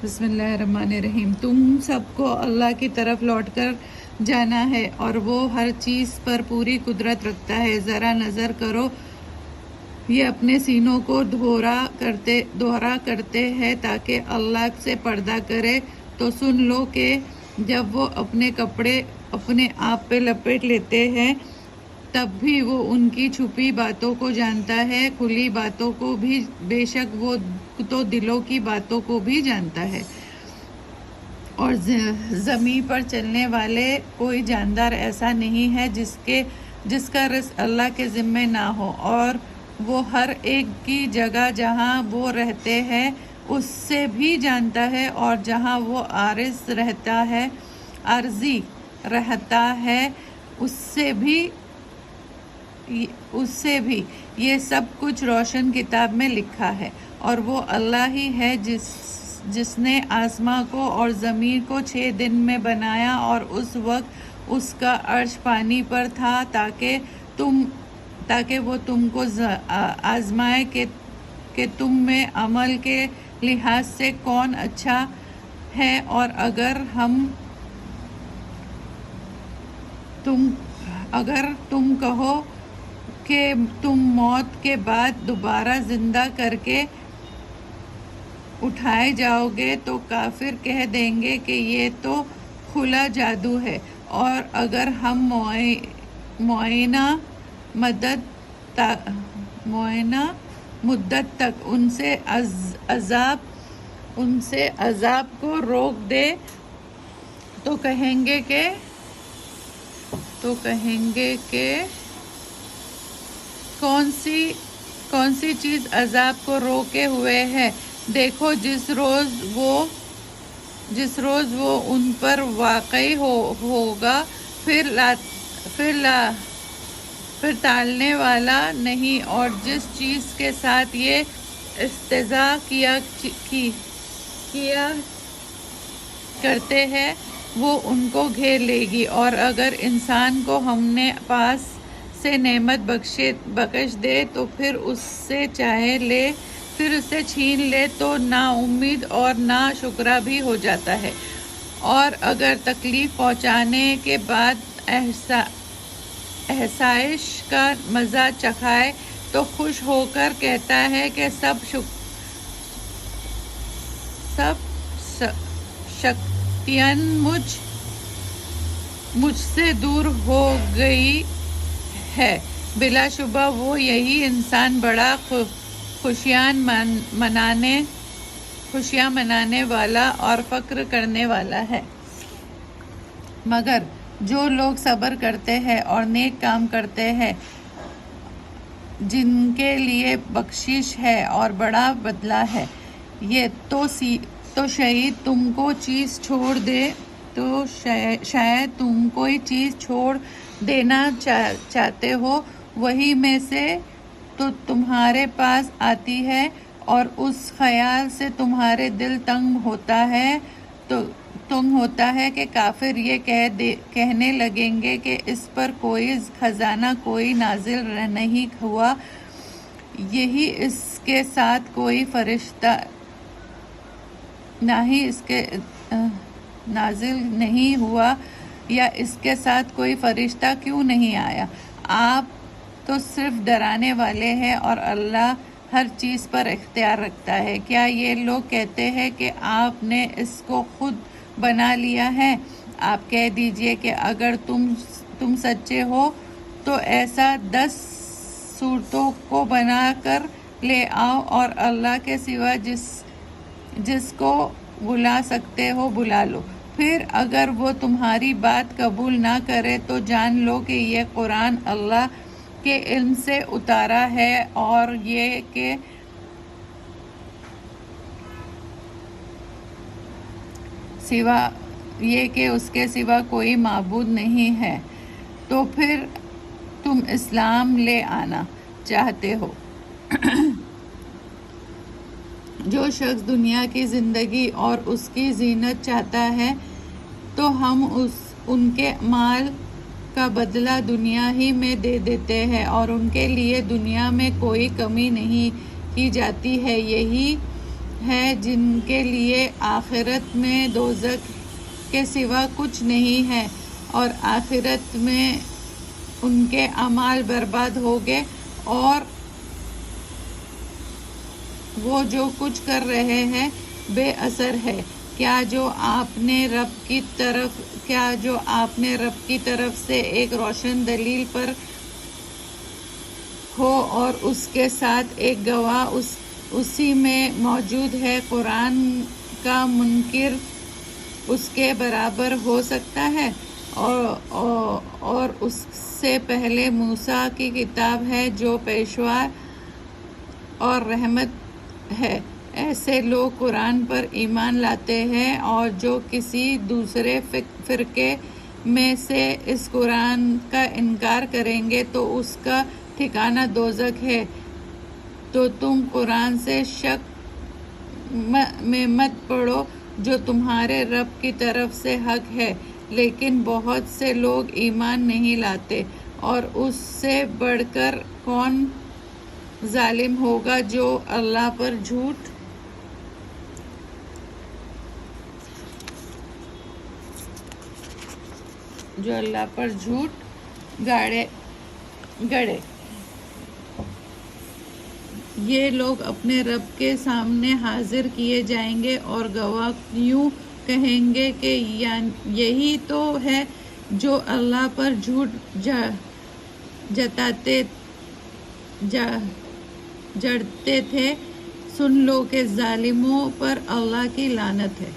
بسم اللہ الرحمن الرحیم۔ تم سب کو اللہ کی طرف لوٹ کر جانا ہے اور وہ ہر چیز پر پوری قدرت رکھتا ہے۔ ذرا نظر کرو، یہ اپنے سینوں کو دوہرا کرتے ہیں تاکہ اللہ سے پردہ کرے، تو سن لو کہ جب وہ اپنے کپڑے اپنے آپ پہ لپیٹ لیتے ہیں تب بھی وہ ان کی چھپی باتوں کو جانتا ہے، کھلی باتوں کو بھی، بے شک وہ تو دلوں کی باتوں کو بھی جانتا ہے۔ اور زمین پر چلنے والے کوئی جاندار ایسا نہیں ہے جس کا رزق اللہ کے ذمے نہ ہو، اور وہ ہر ایک کی جگہ جہاں وہ رہتے ہیں اس سے بھی جانتا ہے، اور جہاں وہ عارضی رہتا ہے اس سے بھی یہ سب کچھ روشن کتاب میں لکھا ہے۔ اور وہ اللہ ہی ہے جس نے آسمان کو اور زمین کو 6 دن میں بنایا، اور اس وقت اس کا عرش پانی پر تھا تاکہ وہ تم کو آزمائے کہ تم میں عمل کے لحاظ سے کون اچھا ہے۔ اور اگر تم کہو کہ تم موت کے بعد دوبارہ زندہ کر کے اٹھائے جاؤ گے تو کافر کہہ دیں گے کہ یہ تو کھلا جادو ہے۔ اور اگر ہم معینہ مدت تک ان سے عذاب کو روک دے تو کہیں گے کہ کون سی چیز عذاب کو روکے ہوئے ہے؟ دیکھو جس روز وہ ان پر واقع ہوگا پھر ٹالنے والا نہیں، اور جس چیز کے ساتھ یہ استہزاء کیا کرتے ہیں وہ ان کو گھیر لے گی۔ اور اگر انسان کو ہم نے پاس سے نعمت بخش دے تو پھر اس سے چھین لے تو نا امید اور نا شکرا بھی ہو جاتا ہے۔ اور اگر تکلیف پہنچانے کے بعد احسائش کا مزہ چکھائے تو خوش ہو کر کہتا ہے کہ سب شکتیاں مجھ سے دور ہو گئی ہے۔ بلا شبہ وہ یہی انسان بڑا خوشیاں منانے والا اور فخر کرنے والا ہے۔ مگر جو لوگ صبر کرتے ہیں اور نیک کام کرتے ہیں جن کے لیے بخشش ہے اور بڑا بدلہ ہے۔ یہ تو شاید تم کوئی چیز چھوڑ دینا چاہتے ہو، وہی میں سے تو تمہارے پاس آتی ہے، اور اس خیال سے تمہارے دل تنگ ہوتا ہے کہ کافر یہ کہنے لگیں گے کہ اس پر کوئی خزانہ کوئی نازل نہیں ہوا، یہی اس کے ساتھ کوئی فرشتہ نازل نہیں ہوا، یا اس کے ساتھ کوئی فرشتہ کیوں نہیں آیا۔ آپ تو صرف ڈرانے والے ہیں، اور اللہ ہر چیز پر اختیار رکھتا ہے۔ کیا یہ لوگ کہتے ہیں کہ آپ نے اس کو خود بنا لیا ہے؟ آپ کہہ دیجئے کہ اگر تم سچے ہو تو ایسا 10 صورتوں کو بنا کر لے آؤ، اور اللہ کے سوا جس کو بلا سکتے ہو بلا لو۔ پھر اگر وہ تمہاری بات قبول نہ کرے تو جان لو کہ یہ قرآن اللہ کے علم سے اترا ہے، اور یہ کہ اس کے سوا کوئی معبود نہیں ہے۔ تو پھر تم اسلام لے آنا چاہتے ہو۔ جو شخص دنیا کی زندگی اور اس کی زینت چاہتا ہے تو ہم ان کے مال کا بدلہ دنیا ہی میں دے دیتے ہیں، اور ان کے لیے دنیا میں کوئی کمی نہیں کی جاتی ہے۔ یہی ہے جن کے لیے آخرت میں دوزخ کے سوا کچھ نہیں ہے اور آخرت میں ان کے اعمال برباد ہو گئے اور وہ جو کچھ کر رہے ہیں بے اثر ہے۔ کیا جو آپ نے رب کی طرف سے ایک روشن دلیل پر ہو اور اس کے ساتھ ایک گواہ اسی میں موجود ہے، قرآن کا منکر اس کے برابر ہو سکتا ہے؟ اور اس سے پہلے موسیٰ کی کتاب ہے جو پیشوا اور رحمت ہے۔ ایسے لوگ قرآن پر ایمان لاتے ہیں اور جو کسی دوسرے فرقے میں سے اس قرآن کا انکار کریں گے تو اس کا ٹھکانہ دوزخ ہے۔ تو تم قرآن سے شک میں مت پڑو جو تمہارے رب کی طرف سے حق ہے، لیکن بہت سے لوگ ایمان نہیں لاتے، اور اس سے بڑھ کر کون ظالم ہوگا جو اللہ پر جھوٹ گڑے۔ یہ لوگ اپنے رب کے سامنے حاضر کیے جائیں گے اور گواہ یوں کہیں گے کہ یہی تو ہے جو اللہ پر جھوٹ جڑتے تھے۔ سن لو کہ ظالموں پر اللہ کی لعنت ہے۔